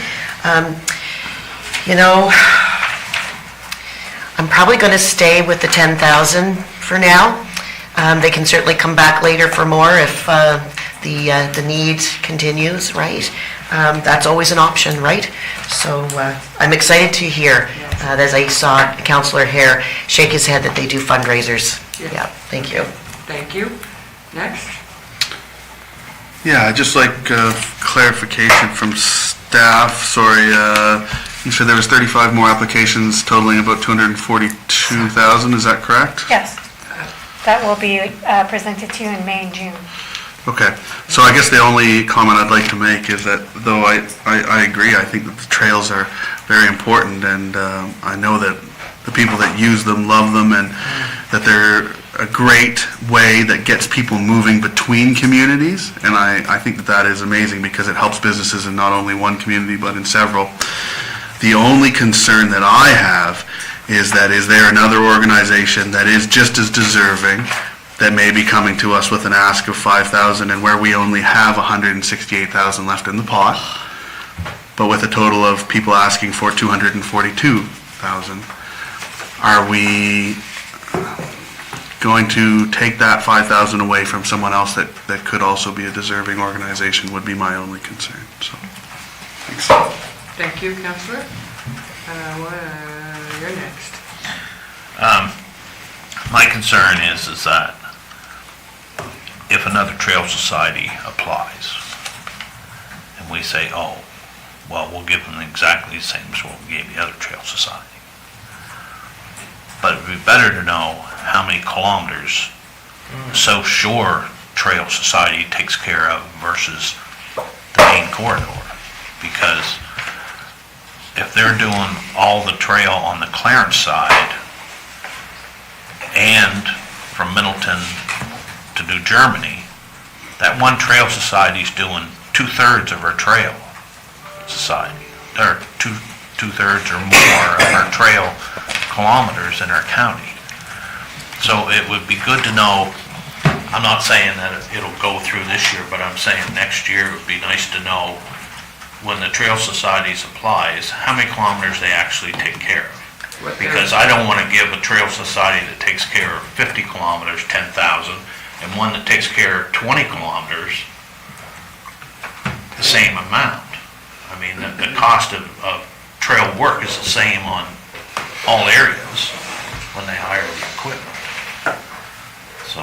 I'm probably going to stay with the 10,000 for now. They can certainly come back later for more if the need continues, right? That's always an option, right? So I'm excited to hear, as I saw Councillor Hare shake his head, that they do fundraisers. Yes. Yeah, thank you. Thank you. Next. Yeah, I'd just like clarification from staff. Sorry, you said there was 35 more applications totaling about 242,000, is that correct? Yes. That will be presented to you in May and June. Okay, so I guess the only comment I'd like to make is that, though I agree, I think that the trails are very important, and I know that the people that use them love them, and that they're a great way that gets people moving between communities, and I think that is amazing because it helps businesses in not only one community but in several. The only concern that I have is there another organization that is just as deserving that may be coming to us with an ask of 5,000, and where we only have 168,000 left in the pot, but with a total of people asking for 242,000. Are we going to take that 5,000 away from someone else that could also be a deserving organization would be my only concern. So, thanks. Thank you, Councillor. You're next. My concern is that if another trail society applies, and we say, oh, well, we'll give them exactly the same as what we gave the other trail society. But it'd be better to know how many kilometers So Shore Trail Society takes care of versus the main corridor. Because if they're doing all the trail on the Clarence side and from Middleton to New Germany, that one trail society's doing 2/3 of our trail society, or two-thirds or more of our trail kilometers in our county. So it would be good to know, I'm not saying that it'll go through this year, but I'm saying next year it would be nice to know when the trail societies applies, how many kilometers they actually take care of. Because I don't want to give a trail society that takes care of 50 kilometers, 10,000, and one that takes care of 20 kilometers, the same amount. I mean, the cost of trail work is the same on all areas when they hire the equipment. So,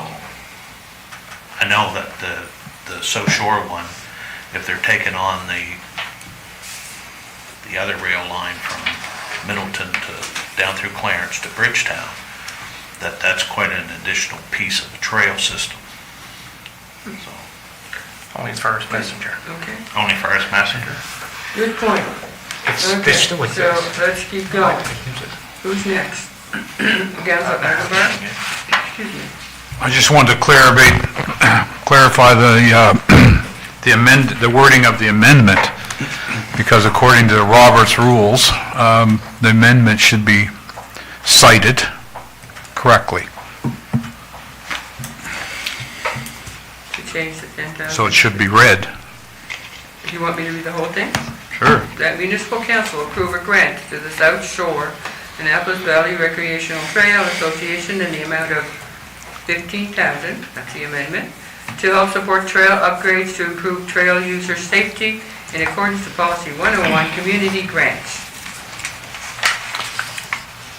I know that the So Shore one, if they're taking on the other rail line from Middleton to down through Clarence to Bridgetown, that's quite an additional piece of the trail system. So, Only as far as messenger. Okay, only for us messenger. good point. Okay, still like so this. let's keep going. Who's next? Councilor Aguilar? Excuse me. I just wanted to clarify the wording of the amendment, because according to the Roberts rules, the amendment should be cited correctly. To change the 10,000. So it should be read. Do you want me to read the whole thing? Sure. That municipal council approve a grant to the South Shore Annapolis Valley Recreational Trail Association in the amount of $15,000, that's the amendment, to help support trail upgrades to improve trail user safety in accordance to Policy 101, Community Grants.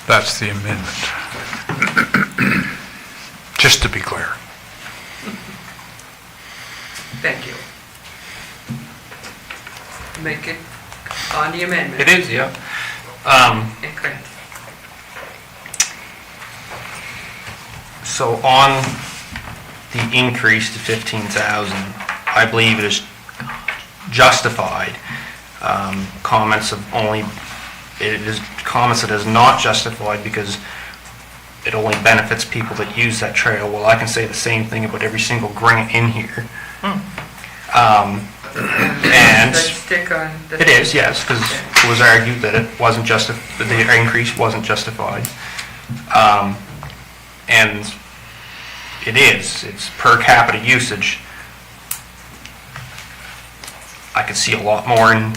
That's the amendment. Just to be clear. Thank you. Make it on the amendment. It is, yeah. And grant. So on the increase to 15,000, I believe it is justified. Comments of only, it is comments that is not justified because it only benefits people that use that trail. Well, I can say the same thing about every single grant in here. And Let's stick on the... it is, yes, because it was argued that it wasn't the increase wasn't justified. And it is, it's per capita usage. I could see a lot more in,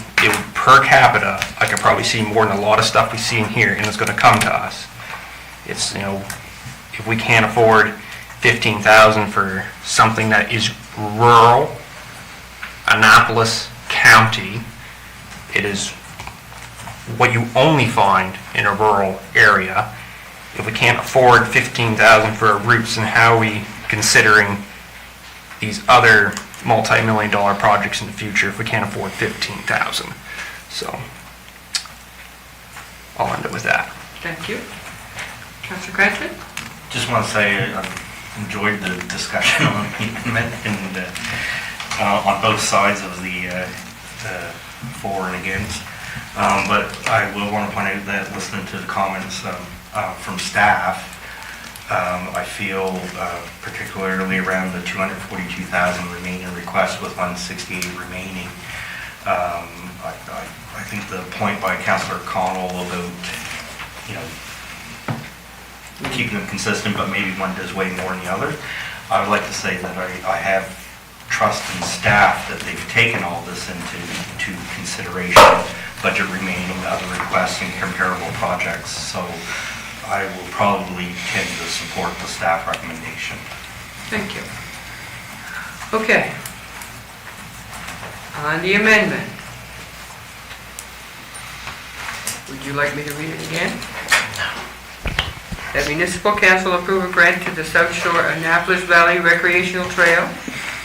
per capita, I could probably see more than a lot of stuff we see in here, and it's gonna come to us. It's, if we can't afford 15,000 for something that is rural, Annapolis County, it is what you only find in a rural area. If we can't afford 15,000 for our routes, and how are we considering these other multi-million-dollar projects in the future if we can't afford 15,000? So, I'll end it with that. Thank you. Councilor Cranton? Just want to say I enjoyed the discussion on the amendment and on both sides of the for and against. But I will want to point out that listening to the comments from staff, I feel particularly around the 242,000 remaining requests with 168 remaining. I think the point by Councillor Connell about, keeping them consistent, but maybe one does way more than the other. I would like to say that I have trust in staff that they've taken all this into consideration, budget remaining, other requests and comparable projects. So I will probably tend to support the staff recommendation. Thank you. Okay. On the amendment. Would you like me to read it again? That municipal council approve a grant to the South Shore Annapolis Valley Recreational Trail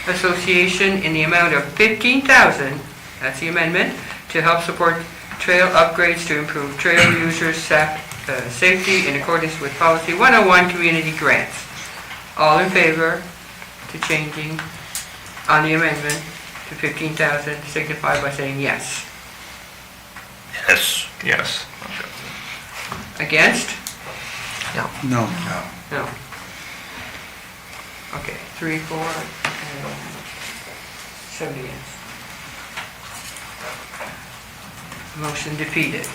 Association in the amount of $15,000, that's the amendment, to help support trail upgrades to improve trail users' safety in accordance with Policy 101, Community Grants. All in favor to changing on the amendment to 15,000 signify by saying yes. Yes. Yes. Against? No. No. Okay, 3, 4, and 7 against. Motion defeated.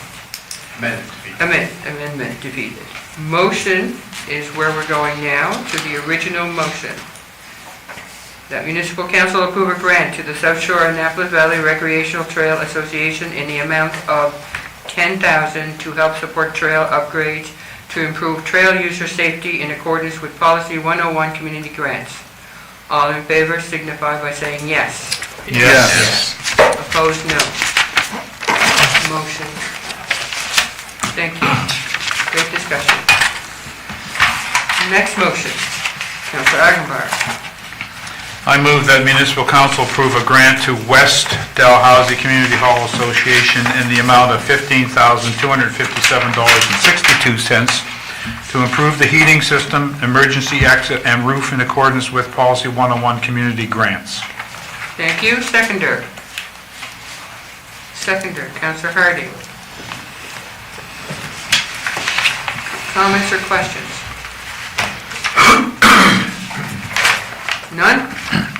Amendment defeated. Motion is where we're going now, to the original motion. That municipal council approve a grant to the South Shore Annapolis Valley Recreational Trail Association in the amount of $10,000 to help support trail upgrades to improve trail user safety in accordance with Policy 101 Community Grants. All in favor signify by saying yes. Yes. Opposed, no. Motion. Thank you. Great discussion. Next motion. Councilor Agenbar. I move that municipal council approve a grant to West Dalhousie Community Hall Association in the amount of $15,257.62 to improve the heating system, emergency exit, and roof in accordance with Policy 101 Community Grants. Thank you. Seconder. Councilor Harding. Comments or questions? None?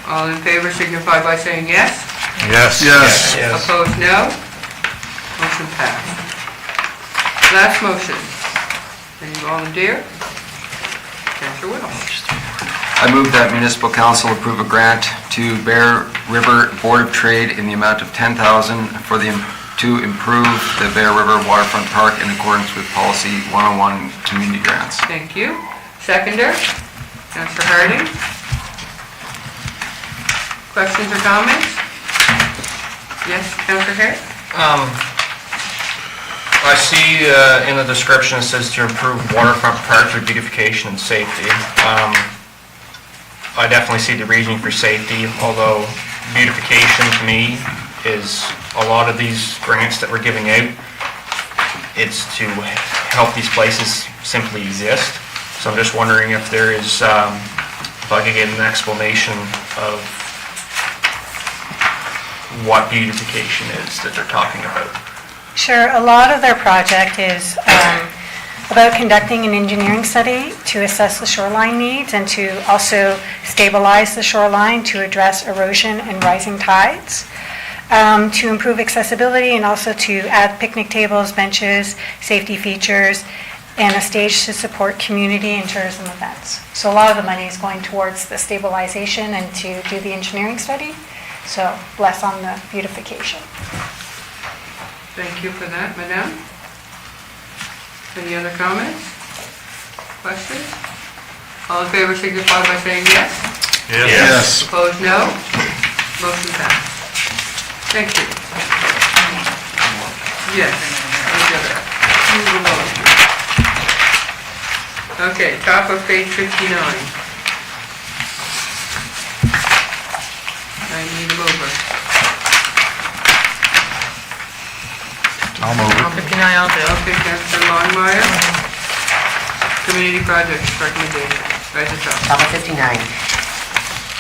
All in favor signify by saying yes. Yes. Yes. Opposed, no. Motion passed. Last motion. Any volunteer? Councilor Wells. I move that municipal council approve a grant to Bear River Board of Trade in the amount of $10,000 to improve the Bear River Waterfront Park in accordance with Policy 101 Community Grants. Thank you. Seconder, Councilor Harding. Questions or comments? Yes, Councilor Hare? I see in the description it says to improve waterfront park for beautification and safety. I definitely see the reasoning for safety, although beautification to me is a lot of these grants that we're giving out, it's to help these places simply exist. So I'm just wondering if there is, if I could get an explanation of what beautification is that they're talking about. Sure, a lot of their project is about conducting an engineering study to assess the shoreline needs and to also stabilize the shoreline to address erosion and rising tides, to improve accessibility and also to add picnic tables, benches, safety features, and a stage to support community and tourism events. So a lot of the money is going towards the stabilization and to do the engineering study, so less on the beautification. Thank you for that, Madame. Any other comments? Questions? All in favor signify by saying yes. Yes. Opposed, no. Motion passed. Thank you. Yes. Move along. Okay, top of page 59. I need a mover. I'll move it. 59, I'll do. Okay, Councilor Longmire. Community projects recommendation. Right at the top. Top of 59.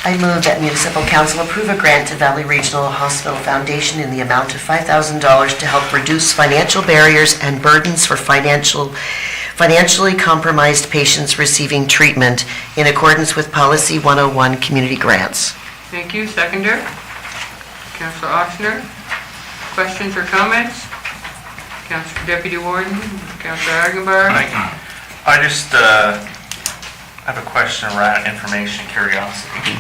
I move that municipal council approve a grant to Valley Regional Hospital Foundation in the amount of $5,000 to help reduce financial barriers and burdens for financially compromised patients receiving treatment in accordance with Policy 101 Community Grants. Thank you. Seconder. Councilor Oxner. Questions or comments? Councilor Deputy Warden, Councilor Agenbar. I just have a question around information curiosity.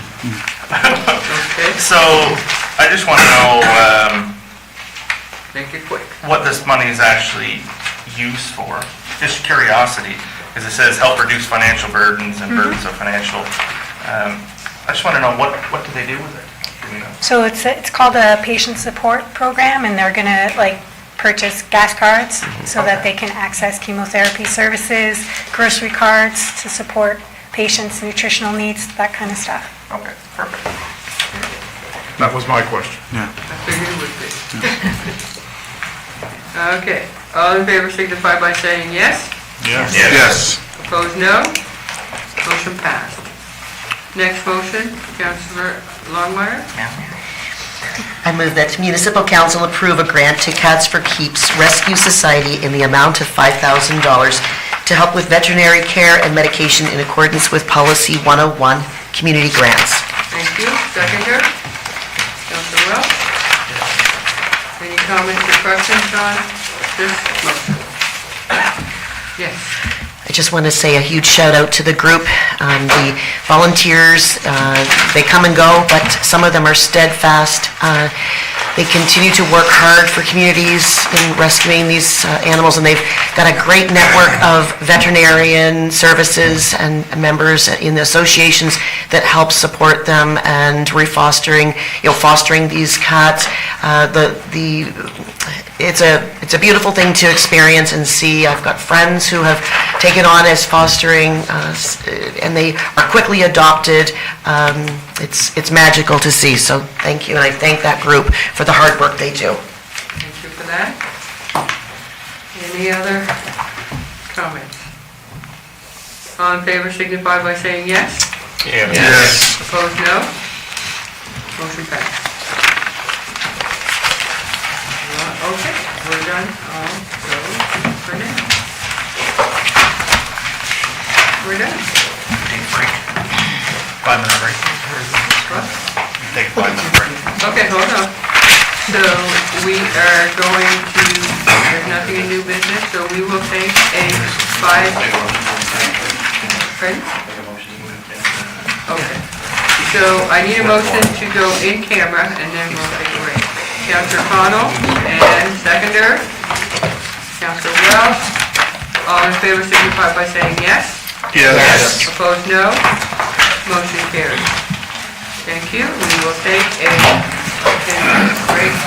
Okay, So I just want to know make it quick. what this money is actually used for. Just curiosity, because it says help reduce financial burdens and burdens of financial. I just want to know what do they do with it? Do we know? So it's called a patient support program, and they're gonna purchase gas cards so that they can access chemotherapy services, grocery cards to support patients' nutritional needs, that kind of stuff. Okay, perfect. That was my question. I figured it would be. Okay, all in favor signify by saying yes. Yes. Opposed, no. Motion passed. Next motion, Councilor Longmire. I move that municipal council approve a grant to Cats for Keeps Rescue Society in the amount of $5,000 to help with veterinary care and medication in accordance with Policy 101, community grants. Thank you. Seconder? Councilor Welch? Any comments or questions on this motion? Yes. I just want to say a huge shout out to the group, the volunteers. They come and go, but some of them are steadfast. They continue to work hard for communities in rescuing these animals, and they've got a great network of veterinarian services and members in the associations that help support them and fostering these cats. It's a beautiful thing to experience and see. I've got friends who have taken on as fostering, and they are quickly adopted. It's magical to see, so thank you, and I thank that group for the hard work they do. Thank you for that. Any other comments? All in favor signify by saying yes. Yes. Opposed, no. Motion passed. Okay, we're done. I'll go for now. We're done. Take a break. 5-minute break. What? Take a 5-minute break. Okay, hold on. So we are going to, there's nothing in new business, so we will take a 5. Pardon? Okay. So I need a motion to go in camera and then we'll take a break. Councilor Cotw and seconder, Councilor Welch. All in favor signify by saying yes. Yes. Opposed, no. Motion carries. Thank you. We will take a 10-minute break.